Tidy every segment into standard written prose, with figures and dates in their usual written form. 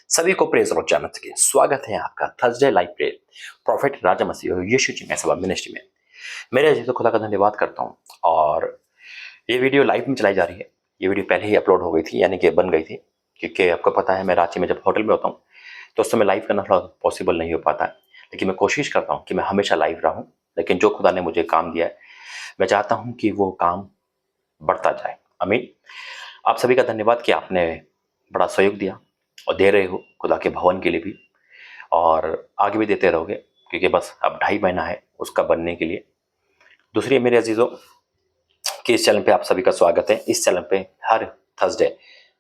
सभी को प्रेज और जानत के स्वागत है आपका थर्सडे लाइव प्रेयर प्रॉफिट राजा मसीह यीशु जी में सब मिनिस्ट्री में। मेरे अजीज खुदा का धन्यवाद करता हूँ। और ये वीडियो लाइव में चलाई जा रही है। ये वीडियो पहले ही अपलोड हो गई थी, यानी कि बन गई थी, क्योंकि आपको पता है मैं रांची में जब होटल में होता हूँ तो उस समय लाइव करना थोड़ा पॉसिबल नहीं हो पाता है। लेकिन मैं कोशिश करता हूँ कि मैं हमेशा लाइव रहूँ। लेकिन जो खुदा ने मुझे काम दिया है मैं चाहता हूँ कि वो काम बढ़ता जाए। आमीन। आप सभी का धन्यवाद कि आपने बड़ा सहयोग दिया और दे रहे हो खुदा के भवन के लिए भी, और आगे भी देते रहोगे, क्योंकि बस अब 2.5 महीना है उसका बनने के लिए। दूसरी मेरे अजीजों कि इस चैनल पे आप सभी का स्वागत है। इस चैनल पे हर थर्सडे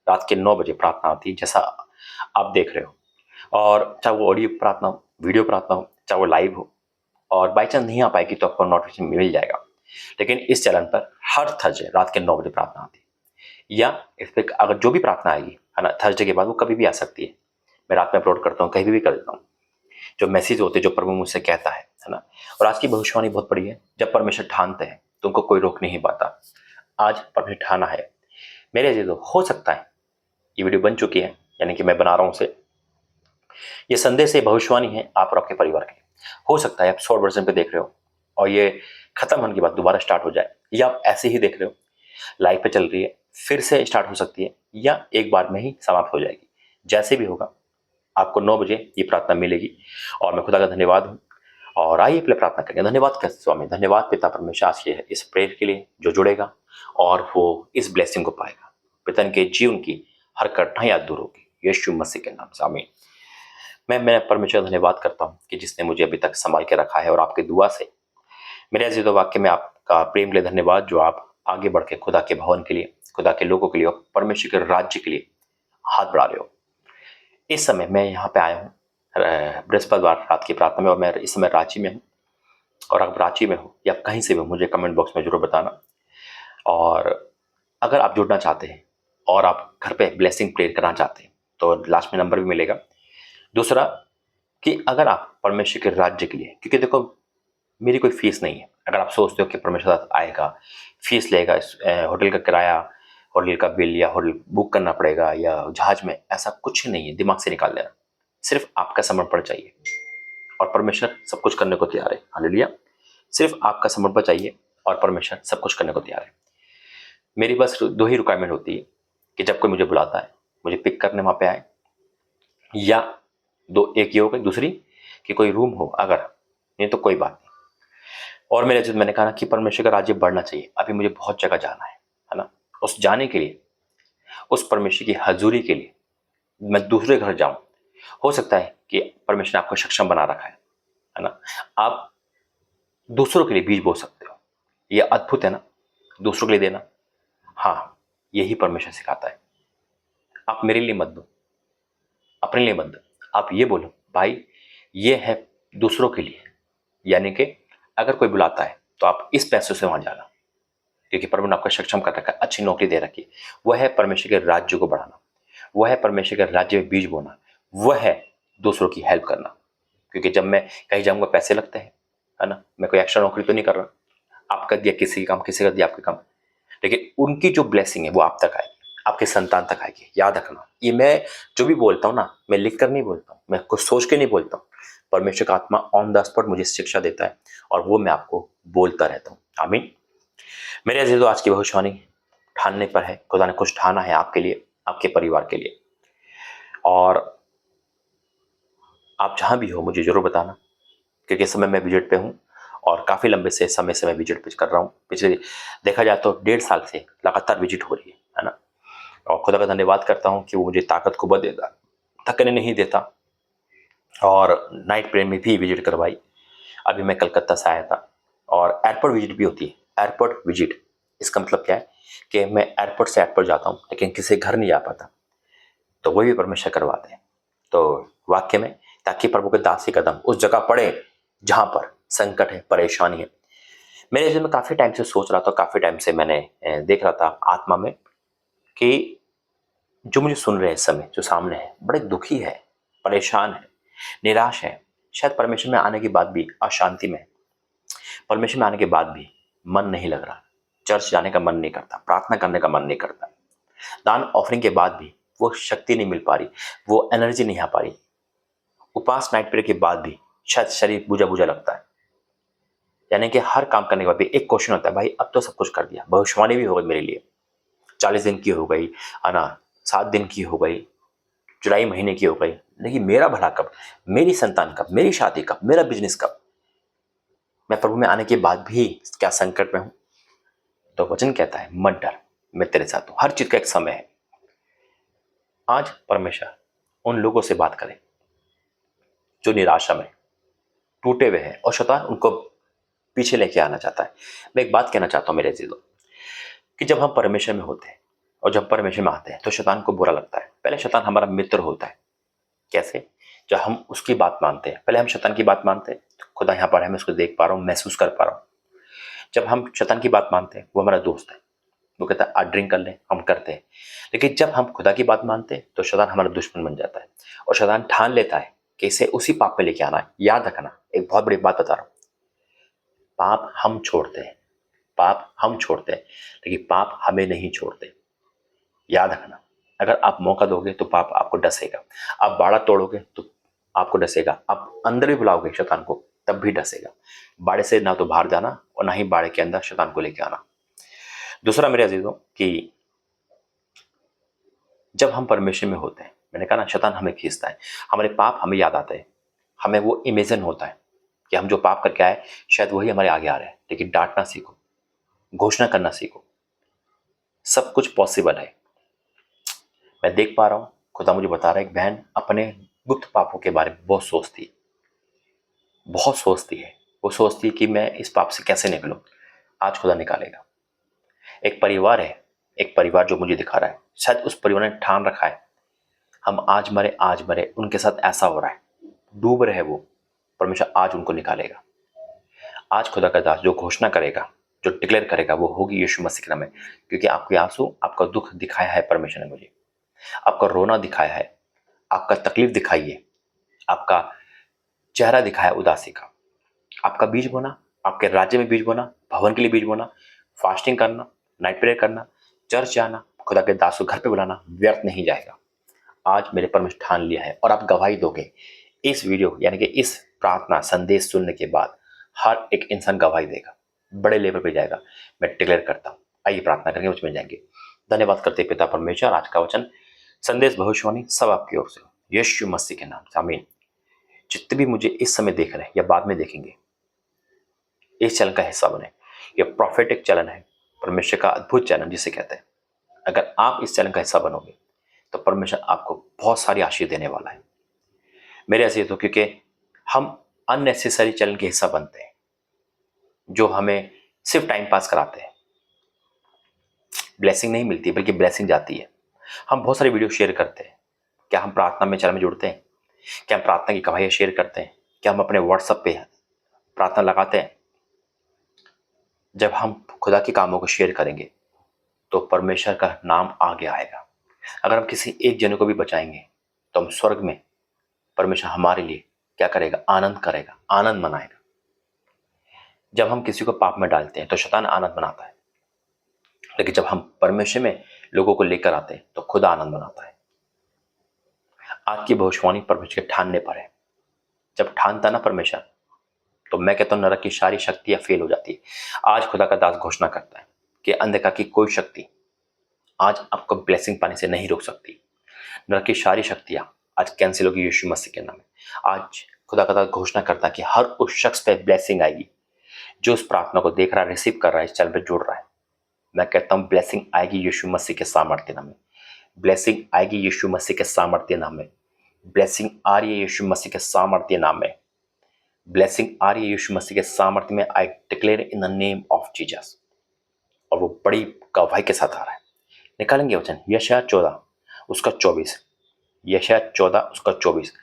रात के 9 बजे प्रार्थना आती है, जैसा आप देख रहे हो। और चाहे वो ऑडियो प्रार्थना हो, वीडियो प्रार्थना हो, चाहे वो लाइव हो, और बाई चांस नहीं आ पाएगी तो आपको नोटिफिकेशन मिल जाएगा। लेकिन इस चैनल पर हर थर्सडे रात के 9 बजे प्रार्थना आती है, या इस पर अगर जो भी प्रार्थना आएगी है ना थर्सडे के बाद, वो कभी भी आ सकती है। मैं रात में अपलोड करता हूँ, कहीं भी कर देता हूँ। जो मैसेज होते हैं जो प्रभु मुझसे कहता है ना। और आज की भविष्यवाणी बहुत बड़ी है। जब परमेश्वर ठानते हैं तो उनको कोई रोक नहीं पाता। आज परमेश्वर ठाना है। मेरे अजीजों, हो सकता है ये वीडियो बन चुकी है, यानी कि मैं बना रहा हूँ उसे। ये संदेश है, भविष्यवाणी है आप और आपके परिवार के। हो सकता है आप शॉर्ट वर्जन पे देख रहे हो और ये खत्म होने के बाद दोबारा स्टार्ट हो जाए, या आप ऐसे ही देख रहे हो, लाइव पे चल रही है, फिर से स्टार्ट हो सकती है, या एक बार में ही समाप्त हो जाएगी। जैसे भी होगा आपको 9 बजे ये प्रार्थना मिलेगी। और मैं खुदा का धन्यवाद हूँ। और आइए पहले प्रार्थना करेंगे। धन्यवाद कर स्वामी, धन्यवाद पिता परमेश्वर आज के इस प्रेयर के लिए जो जुड़ेगा और वो इस ब्लेसिंग को पाएगा। पिता के जीवन की हर कठिनाई दूर होगी, यीशु मसीह के नाम से आमीन। मैं परमेश्वर का धन्यवाद करता हूँ कि जिसने मुझे अभी तक संभाल के रखा है, और आपकी दुआ से मेरे अजीज वाक्य में आपका प्रेम के लिए धन्यवाद, जो आप आगे बढ़ के खुदा के भवन के लिए, खुदा के लोगों के लिए और परमेश्वर के राज्य के लिए हाथ बढ़ा रहे हो। इस समय मैं यहाँ पे आया हूँ बृहस्पतिवार रात की प्रार्थना में, और मैं इस समय रांची में हूँ। और आप रांची में हो या कहीं से भी, मुझे कमेंट बॉक्स में जरूर बताना। और अगर आप जुड़ना चाहते हैं और आप घर पे ब्लेसिंग प्रेयर करना चाहते हैं तो लास्ट में नंबर भी मिलेगा। दूसरा कि अगर आप परमेश्वर के राज्य के लिए, क्योंकि देखो मेरी कोई फीस नहीं है। अगर आप सोचते हो कि परमेश्वर आएगा, फीस लेगा, होटल का किराया, होटल का बिल, या होटल बुक करना पड़ेगा, या जहाज में, ऐसा कुछ नहीं है। दिमाग से निकाल देना। सिर्फ आपका समर्पण चाहिए और परमेश्वर सब कुछ करने को तैयार है। हालेलुया। सिर्फ आपका समर्पण चाहिए और परमेश्वर सब कुछ करने को तैयार है। मेरी बस 2 ही रिक्वायरमेंट होती है कि जब कोई मुझे बुलाता है मुझे पिक करने वहां पे आए, या एक ये हो गई। दूसरी कि कोई रूम हो, अगर नहीं तो कोई बात नहीं। और मेरे जो मैंने कहा ना कि परमेश्वर का राज्य बढ़ना चाहिए। अभी मुझे बहुत जगह जाना है ना। उस जाने के लिए, उस परमेश्वर की हजूरी के लिए मैं दूसरे घर जाऊं। हो सकता है कि परमेश्वर ने आपको सक्षम बना रखा है ना। आप दूसरों के लिए बीज बो सकते हो। ये अद्भुत है ना, दूसरों के लिए देना। हाँ, यही परमेश्वर सिखाता है। आप मेरे लिए मत दो, अपने लिए मत दो। आप ये बोलो, भाई ये है दूसरों के लिए। यानी कि अगर कोई बुलाता है तो आप इस पैसों से वहां जाना, क्योंकि प्रभु ने आपको सक्षम कर रखा है, अच्छी नौकरी दे रखी है। वह है परमेश्वर के राज्य को बढ़ाना, वह है परमेश्वर के राज्य में बीज बोना, वह है दूसरों की हेल्प करना। क्योंकि जब मैं कहीं जाऊंगा पैसे लगते हैं, है ना। मैं कोई एक्स्ट्रा नौकरी तो नहीं कर रहा। आप कर दिया किसी काम, किसी कर दिया आपके काम, लेकिन उनकी जो ब्लेसिंग है वो आप तक आएगी, आपके संतान तक आएगी। याद रखना, ये मैं जो भी बोलता हूँ ना, मैं लिख कर नहीं बोलता हूँ, मैं कुछ सोच के नहीं बोलता हूँ। परमेश्वर का आत्मा ऑन द स्पॉट मुझे शिक्षा देता है, और वो मैं आपको बोलता रहता हूँ। आमीन। मेरे अजीजों, आज की भविष्यवाणी ठानने पर है। खुदा ने कुछ ठाना है आपके लिए, आपके परिवार के लिए। और आप जहां भी हो मुझे जरूर बताना, क्योंकि इस समय मैं विजिट पे हूँ, और काफी लंबे से समय से मैं विजिट पे कर रहा हूँ। पिछले देखा जाए तो 1.5 साल से लगातार विजिट हो रही है ना। और खुदा का धन्यवाद करता हूँ कि वो मुझे ताकत को देता, थकने नहीं देता। और नाइट प्रेयर में भी विजिट करवाई। अभी मैं कलकत्ता से आया था, और एयरपोर्ट विजिट भी होती है। एयरपोर्ट विजिट, इसका मतलब क्या है कि मैं एयरपोर्ट से एयरपोर्ट जाता हूँ, लेकिन किसी घर नहीं जा पाता, तो वही भी परमेश्वर करवाते हैं। तो वाक्य में, ताकि प्रभु के दासी कदम उस जगह पड़े जहां पर संकट है, परेशानी है। मेरे जीवन में काफी टाइम से सोच रहा था, काफी टाइम से मैंने देख रहा था आत्मा में कि जो मुझे सुन रहे हैं इस समय, जो सामने है, बड़े दुखी है, परेशान है, निराश है। शायद परमेश्वर में आने के बाद भी अशांति में, परमेश्वर में आने के बाद भी मन नहीं लग रहा, चर्च जाने का मन नहीं करता, प्रार्थना करने का मन नहीं करता, दान ऑफरिंग के बाद भी वो शक्ति नहीं मिल पा रही, वो एनर्जी नहीं आ पा रही। उपवास नाइट प्रेयर के बाद भी शायद शरीर बुझा बुझा लगता है। यानी कि हर काम करने के बाद भी एक क्वेश्चन होता है, भाई अब तो सब कुछ कर दिया, भविष्यवाणी भी हो गई मेरे लिए, 40 दिन की हो गई, है ना, 7 दिन की हो गई, जुलाई महीने की हो गई, लेकिन मेरा भला कब, मेरी संतान कब, मेरी शादी कब, मेरा बिजनेस कब? मैं प्रभु में आने के बाद भी क्या संकट में हूं? तो वचन कहता है मत डर, मैं तेरे साथ हूं। हर चीज का एक समय है। आज परमेश्वर उन लोगों से बात करे जो निराशा में टूटे हुए हैं और शैतान उनको पीछे लेके आना चाहता है। मैं एक बात कहना चाहता हूं मेरे अजीजों, कि जब हम परमेश्वर में होते हैं और जब परमेश्वर में आते हैं तो शैतान को बुरा लगता है। पहले शैतान हमारा मित्र होता है। कैसे? जब हम उसकी बात मानते हैं, पहले हम शैतान की बात मानते हैं, खुदा यहाँ पर है, मैं उसको देख पा रहा हूँ, महसूस कर पा रहा हूँ। जब हम शैतान की बात मानते हैं, वो हमारा दोस्त है, वो कहता है आज ड्रिंक कर लें, हम करते हैं। लेकिन जब हम खुदा की बात मानते हैं तो शैतान हमारा दुश्मन बन जाता है और शैतान ठान लेता है कि इसे उसी पाप में लेके आना है। याद रखना, एक बहुत बड़ी बात बता रहा हूँ, पाप हम छोड़ते हैं, पाप हम छोड़ते हैं, लेकिन पाप हमें नहीं छोड़ते। याद रखना, अगर आप मौका दोगे तो पाप आपको डसेगा, आप बाड़ा तोड़ोगे तो आपको डसेगा, आप अंदर भी बुलाओगे शैतान को तब भी डसेगा। बाड़े से ना तो बाहर जाना और ना ही बाड़े के अंदर शैतान को लेके आना। दूसरा मेरे अजीजों, कि जब हम परमेश्वर में होते हैं, मैंने कहा ना, शैतान हमें खींचता है, हमारे पाप हमें याद आते हैं, हमें वो इमेजिन होता है कि हम जो पाप करके आए शायद वही हमारे आगे आ रहे हैं। लेकिन डांटना सीखो, घोषणा करना सीखो, सब कुछ पॉसिबल है। मैं देख पा रहा हूं, खुदा मुझे बता रहा है, एक बहन अपने गुप्त पापों के बारे में बहुत सोचती है। वो सोचती है कि मैं इस पाप से कैसे निकलूं। आज खुदा निकालेगा। एक परिवार है, एक परिवार जो मुझे दिखा रहा है, शायद उस परिवार ने ठान रखा है हम आज मरे, उनके साथ ऐसा हो रहा है, डूब रहे वो। परमेश्वर आज उनको निकालेगा। आज खुदा का दास जो घोषणा करेगा, जो डिक्लेयर करेगा, वो होगी यीशु मसीह के नाम में। क्योंकि आपके आंसू, आपका दुख दिखाया है परमेश्वर ने मुझे, आपका रोना दिखाया है, आपका तकलीफ दिखाई है, आपका चेहरा दिखाया उदासी का। आपका बीज बोना, आपके राज्य में बीज बोना, भवन के लिए बीज बोना, फास्टिंग करना, नाइट प्रेयर करना, चर्च जाना, खुदा के दास को घर पे बुलाना व्यर्थ नहीं जाएगा। आज मेरे परमेश्वर ठान लिया है और आप गवाही दोगे। इस वीडियो यानी कि इस प्रार्थना संदेश सुनने के बाद हर एक इंसान गवाही देगा, बड़े लेवल पे जाएगा। मैं डिक्लेयर करता हूं। आइए प्रार्थना करेंगे, उसमें जाएंगे। धन्यवाद करते पिता परमेश्वर, आज का वचन संदेश भविष्यवाणी सब आपकी ओर से, यीशु मसीह के नाम से आमीन। जितने भी मुझे इस समय देख रहे हैं या बाद में देखेंगे, इस चैनल का हिस्सा बने। यह प्रॉफिटिक चैनल है, परमेश्वर का अद्भुत चैनल जिसे कहते हैं। अगर आप इस चैनल का हिस्सा बनोगे तो परमेश्वर आपको बहुत सारी आशीष देने वाला है। मेरे ऐसे तो, क्योंकि हम अननेसेसरी चैनल के हिस्सा बनते हैं जो हमें सिर्फ टाइम पास कराते हैं, ब्लेसिंग नहीं मिलती बल्कि ब्लेसिंग जाती है। हम बहुत सारी वीडियो शेयर करते हैं, क्या हम प्रार्थना में चैनल में जुड़ते हैं? क्या हम प्रार्थना की गवाहियां शेयर करते हैं? क्या हम अपने व्हाट्सएप पे प्रार्थना लगाते हैं? जब हम खुदा के कामों को शेयर करेंगे तो परमेश्वर का नाम आगे आएगा। अगर हम किसी एक जन को भी बचाएंगे तो हम स्वर्ग में परमेश्वर हमारे लिए क्या करेगा? आनंद करेगा, आनंद मनाएगा। जब हम किसी को पाप में डालते हैं तो शैतान आनंद मनाता है, लेकिन जब हम परमेश्वर में लोगों को लेकर आते हैं तो खुदा आनंद मनाता है। आज की भविष्यवाणी परमेश्वर के ठानने पर है। जब ठानता ना परमेश्वर, तो मैं कहता हूं नरक की सारी शक्तियां फेल हो जाती है। आज खुदा का दास घोषणा करता है कि अंधकार की कोई शक्ति आज आपको ब्लेसिंग पाने से नहीं रोक सकती। नरक की सारी शक्तियां आज कैंसिल होगी यीशु मसीह के नाम में। आज खुदा का दास घोषणा करता है कि हर उस शख्स पे ब्लेसिंग आएगी जो उस प्रार्थना को देख रहा है, रिसीव कर रहा है, इस चैनल पे जुड़ रहा है। मैं कहता हूं ब्लेसिंग आएगी यीशु मसीह के सामर्थ्य नाम में। ब्लेसिंग आएगी यीशु मसीह के सामर्थ्य नाम में। ब्लेसिंग आ रही है यीशु मसीह के सामर्थ्य नाम में। ब्लेसिंग आ रही है यीशु मसीह के सामर्थ्य में। आई declare in the name of Jesus. और वो बड़ी गवाही के साथ आ रहा है। निकालेंगे वचन यशायाह 14 उसका 24। यशायाह 14 उसका 24।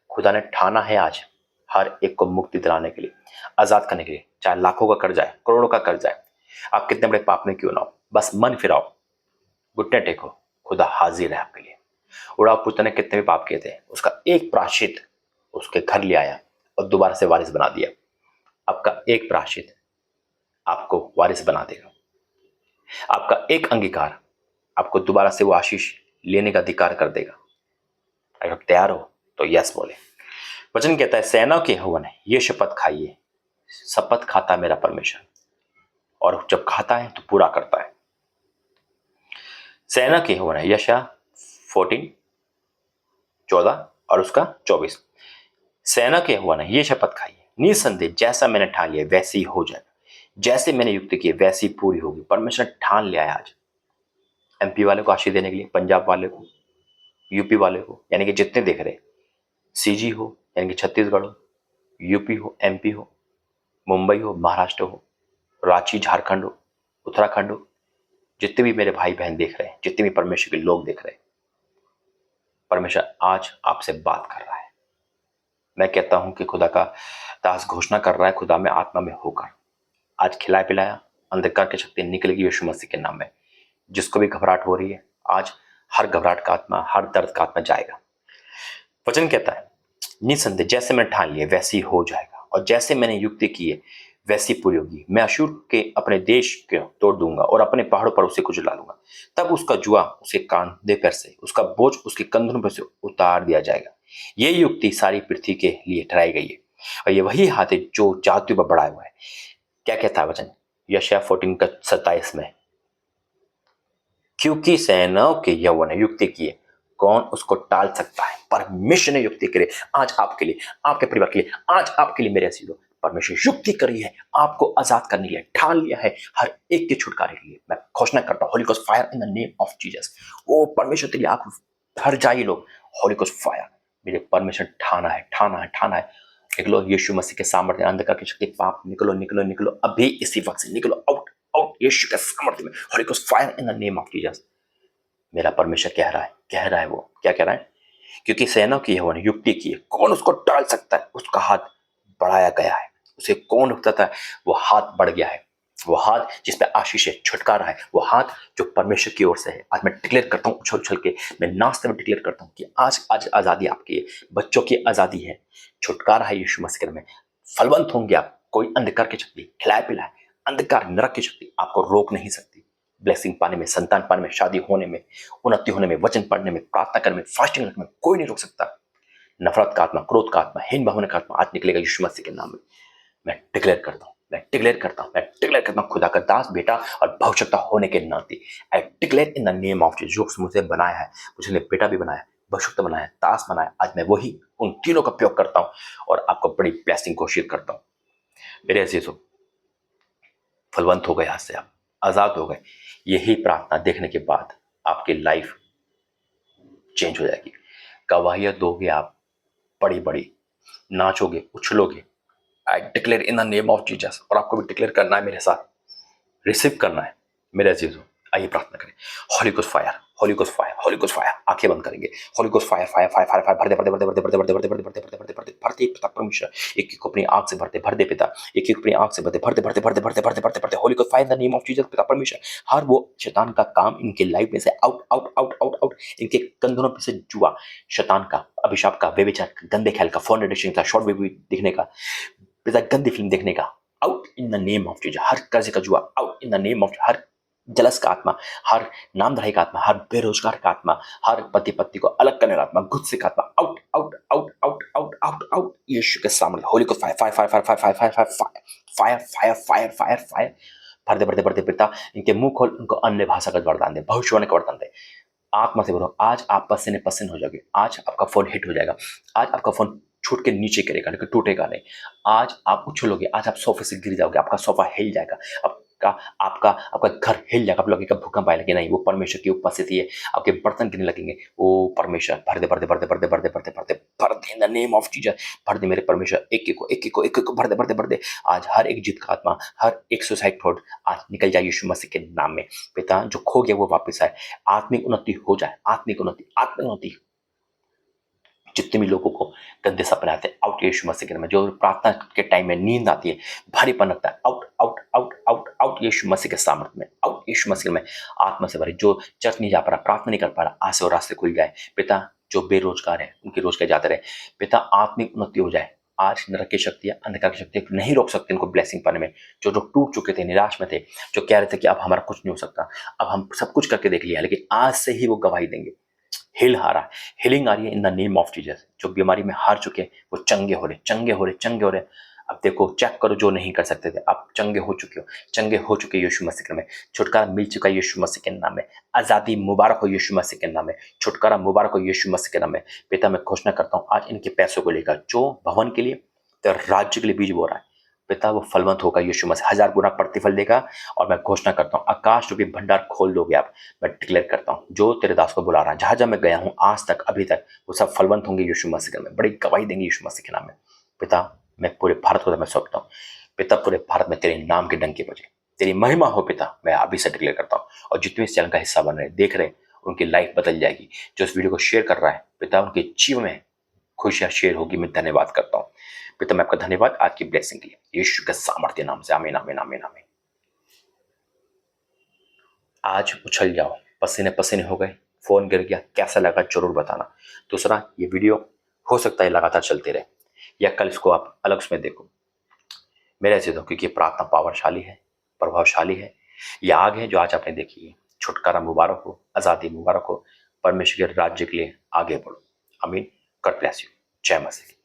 खुदा ने ठाना है आज हर एक को मुक्ति दिलाने के लिए, आजाद करने के लिए, चाहे लाखों का कर्ज आए, करोड़ों का कर्ज आए, आप कितने बड़े पाप में क्यों ना हो, बस मन फिराओ, घुटने टेको, खुदा हाजिर है आपके लिए। उड़ाव पुत्र ने कितने भी पाप किए थे, उसका एक प्रायश्चित उसके घर ले आया और दोबारा से वारिस बना दिया। आपका एक प्रायश्चित आपको वारिस बना देगा। आपका एक अंगीकार आपको दोबारा से वो आशीष लेने का अधिकार कर देगा। अगर तैयार हो तो यस बोले। वचन कहता है, सेना के यहोवा ने ये शपथ खाई है, शपथ खाता मेरा परमेश्वर, और जब खाता है तो पूरा करता है। सेना के यहोवा ने, यशायाह 14:14 और उसका 24। सेना के यहोवा ने ये शपथ खाई है, निसंदेह जैसा मैंने ठान लिया वैसे ही हो जाएगा, जैसे मैंने युक्त किए वैसी पूरी होगी। परमेश्वर ने ठान लिया है आज एमपी वाले को आशीष देने के लिए, पंजाब वाले को, यूपी वाले को, यानी कि जितने देख रहे, सीजी हो यानी कि छत्तीसगढ़ हो, यूपी हो, एमपी हो, मुंबई हो, महाराष्ट्र हो, रांची झारखंड हो, उत्तराखंड हो, जितने भी मेरे भाई बहन देख रहे हैं, जितने भी परमेश्वर के लोग देख रहे हैं, परमेश्वर आज आपसे बात कर रहा है। मैं कहता हूं कि खुदा का दास घोषणा कर रहा है, खुदा में आत्मा में होकर आज खिलाया पिलाया अंधकार की शक्ति निकलेगी यीशु मसीह के नाम में। जिसको भी घबराहट हो रही है, आज हर घबराहट का आत्मा, हर दर्द का आत्मा जाएगा। वचन कहता है, निसंदेह जैसे मैं ठान लिया वैसे ही हो जाएगा, और जैसे मैंने युक्ति की है वैसी पूरी होगी। मैं अशूर के अपने देश को तोड़ दूंगा और अपने पहाड़ों पर उसे कुचला लूंगा। तब उसका जुआ उसके कांधे पर से, उसका बोझ उसके कंधों पर से उतार दिया जाएगा। ये युक्ति सारी पृथ्वी के लिए ठहराई गई है, और ये वही हाथ है जो जातियों पर बढ़ाया हुआ है। क्या कहता है वचन? यशायाह 14:27 में, क्योंकि सेनाओं के यहोवा ने युक्ति की है, कौन उसको टाल सकता है? परमेश्वर ने युक्ति करी आज आपके लिए, आपके परिवार के लिए, आज आपके लिए मेरे अजीजों, परमेश्वर युक्ति करी है आपको आजाद करने के लिए, ठान लिया है हर एक के छुटकारे के लिए। मैं घोषणा करता हूं, Holy Ghost fire in the name of Jesus. ओ परमेश्वर तेरी आंख भर जाइए लोग, होली गोस्ट फायर। मेरे परमेश्वर ठाना है, ठाना है, ठाना है। निकलो यीशु मसीह के सामर्थ्य, अंधकार की शक्ति, पाप निकलो, निकलो, निकलो अभी इसी वक्त से निकलो, आउट आउट यीशु के सामर्थ्य में, Holi Ghost fire in the name of Jesus. मेरा परमेश्वर कह रहा है वो क्या कह रहा है? क्योंकि सेना की यहोवा ने युक्ति की है, कौन उसको टाल सकता है? उसका हाथ बढ़ाया गया है, उसे कौन रोकता था? वो हाथ बढ़ गया है, वो हाथ जिस पे आशीष है, छुटकारा है, वो हाथ जो परमेश्वर की ओर से है। आज मैं डिक्लेयर करता हूँ, उछल उछल के मैं नाचते हुए डिक्लेयर करता हूँ कि आज आजादी आपकी है, बच्चों की आजादी है, छुटकारा है यीशु मसीह में। फलवंत होंगे आप, कोई अंधकार की शक्ति, खिलाए पिलाए अंधकार नरक की शक्ति आपको रोक नहीं सकती। ब्लेसिंग पाने में, संतान पाने में, शादी होने में, उन्नति होने में, वचन पढ़ने में, प्रार्थना करने में, फास्टिंग रखने में कोई नहीं रोक सकता। नफरत का आत्मा, क्रोध का आत्मा, हीन भावना का आत्मा आज निकलेगा यीशु मसीह के नाम में। मैं डिक्लेयर करता हूं, मैं डिक्लेयर करता हूं, मैं डिक्लेयर करता हूं, खुदा का दास बेटा और भविष्यता होने के नाते आई declare in the name of Jesus. जो मुझे बनाया है, मुझे बेटा भी बनाया, भविष्यता बनाया, दास बनाया, आज मैं वही उन तीनों का उपयोग करता हूं और आपको बड़ी ब्लेसिंग घोषित करता हूं। मेरे अजीजों, फलवंत हो गए, आज से आप आजाद हो गए। यही प्रार्थना देखने के बाद आपकी लाइफ चेंज हो जाएगी। गवाहियां दोगे आप, बड़ी बड़ी नाचोगे, उछलोगे। I declare in the name of Jesus. और आपको भी डिक्लेयर करना है, मेरे साथ रिसीव करना है। मेरे अजीजों, आइए प्रार्थना करें। Holi Ghost fire, Holi Ghost fire, Holi Ghost fire. आंखें बंद करेंगे। Holi Ghost fire, fire, fire, fire, fire, भरते भरते भरते भरते भरते भरते भरते भरते भरते भरते भरते भरते पिता परमेश्वर, एक एक को अपनी आंख से भरते भरते पिता, एक एक अपनी आंख से भरते भरते भरते भरते भरते भरते भरते भरते Holi Ghost fire in the name of Jesus. पिता परमेश्वर, हर वो शैतान का काम इनके लाइफ में से out out out out out. इनके कंधों पे से जुआ, शैतान का, अभिशाप का, व्यभिचार, गंदे ख्याल का, फोन एडिक्शन का, शॉर्ट वीडियो देखने का, पिता गंदी फिल्म देखने का, out in the name of Jesus. हर कर्ज का जुआ out in the name of, हर जलस का आत्मा, हर नामधराई का आत्मा, हर बेरोजगार का आत्मा, हर पति पत्नी को अलग करने का आत्मा, गुस्से का आत्मा out out out out out out out Yeshu के सामने। होली को fire fire fire fire fire fire fire fire fire fire fire fire. भरते भरते भरते पिता, इनके मुंह खोल, उनको अन्य भाषा का वरदान दे, भविष्यवाणी का वरदान दे। आत्मा से भरो, आज आप पसीने पसीने हो जाओगे। आज आपका फोन हिट हो जाएगा, आज आपका फोन छूट के नीचे गिरेगा लेकिन टूटेगा नहीं। आज आप उछलोगे, आज आप सोफे से गिर जाओगे, आपका सोफा हिल जाएगा, आपका आपका आपका घर हिल जाएगा। आप लगेगा भूकंप आए, लेकिन नहीं, वो परमेश्वर की उपस्थिति है। आपके बर्तन गिरने लगेंगे। ओ परमेश्वर, भर दे भर दे भर दे भर दे भर दे भर दे भर दे भर दे in the name of Jesus. भर दे मेरे परमेश्वर, एक एक को एक एक को एक एक को भर दे भर दे भर दे। आज हर एक जिद का आत्मा, हर एक सुसाइड थॉट आज निकल जाए यीशु मसीह के नाम में। पिता, जो खो गया वो वापस आए, आत्मिक उन्नति हो जाए, आत्मिक उन्नति, आत्मिक उन्नति। जितने भी लोगों को गंदे सपने आते हैं, आउट यीशु मसीह के नाम में। जो प्रार्थना के टाइम में नींद आती है, भारीपन लगता है, out out out out out Yeshu Masih के सामर्थ्य में, आउट यीशु मसीह में। आत्मा से भरे, जो चर्च नहीं जा पा रहा, प्रार्थना नहीं कर पा रहा, आज से वो रास्ते खुल जाए। पिता, जो बेरोजगार है, उनकी रोजगार जाते रहे। पिता, आत्मिक उन्नति हो जाए। आज नरक की शक्तियां, अंधकार की शक्तियां नहीं रोक सकते इनको ब्लेसिंग पाने में। जो लोग टूट चुके थे, निराश में थे, जो कह रहे थे कि अब हमारा कुछ नहीं हो सकता, अब हम सब कुछ करके देख लिया, लेकिन आज से ही वो गवाही देंगे। हिल आ रहा है, हीलिंग आ रही है इन द नेम ऑफ जीसस। जो बीमारी में हार चुके हैं वो चंगे हो रहे, चंगे हो रहे, चंगे हो रहे। अब देखो, चेक करो, जो नहीं कर सकते थे आप चंगे हो चुके हो, चंगे हो चुके यीशु मसीह के नाम में। छुटकारा मिल चुका है यीशु मसीह के नाम में। आजादी मुबारक हो यीशु मसीह के नाम में। छुटकारा मुबारक हो यीशु मसीह के नाम में। पिता, मैं घोषणा करता हूँ आज इनके पैसों को लेकर, जो भवन के लिए तो राज्य के लिए बीज बो रहा है, पिता वो फलवंत होगा यीशु मसीह, 1000 गुना प्रतिफल देगा। और मैं घोषणा करता हूँ आकाश रूपी भंडार खोल दोगे आप। मैं डिक्लेयर करता हूँ जो तेरे दास को बुला रहा है, जहां जहां मैं गया हूँ आज तक अभी तक, वो सब फलवंत होंगे यीशु मसीह के नाम में, बड़ी गवाही देंगे यीशु मसीह के नाम में। पिता, मैं पूरे भारत को मैं सौंपता हूँ। पिता, पूरे भारत में तेरे नाम के डंके बजे, तेरी महिमा हो पिता, मैं अभी से डिक्लेयर करता हूँ। और जितने इस चैनल का हिस्सा बन रहे देख रहे, उनकी लाइफ बदल जाएगी। जो इस वीडियो को शेयर कर रहा है पिता, उनके जीवन में खुशियां शेयर होगी। मैं धन्यवाद करता हूँ पिता, मैं आपका धन्यवाद आज की ब्लेसिंग के लिए, यीशु के सामर्थ्य नाम से, आमीन आमीन आमीन आमीन। आज उछल जाओ, पसीने पसीने हो गए, फोन गिर गया, कैसा लगा जरूर बताना। दूसरा, ये वीडियो हो सकता है लगातार चलते रहे, या कल इसको आप अलग उसमें देखो। मेरे ऐसे दो, क्योंकि प्रार्थना पावरशाली है, प्रभावशाली है। ये आग है जो आज आपने देखी है। छुटकारा मुबारक हो, आजादी मुबारक हो, परमेश्वर के राज्य के लिए आगे बढ़ो। आमीन। God bless you. जय मसीह।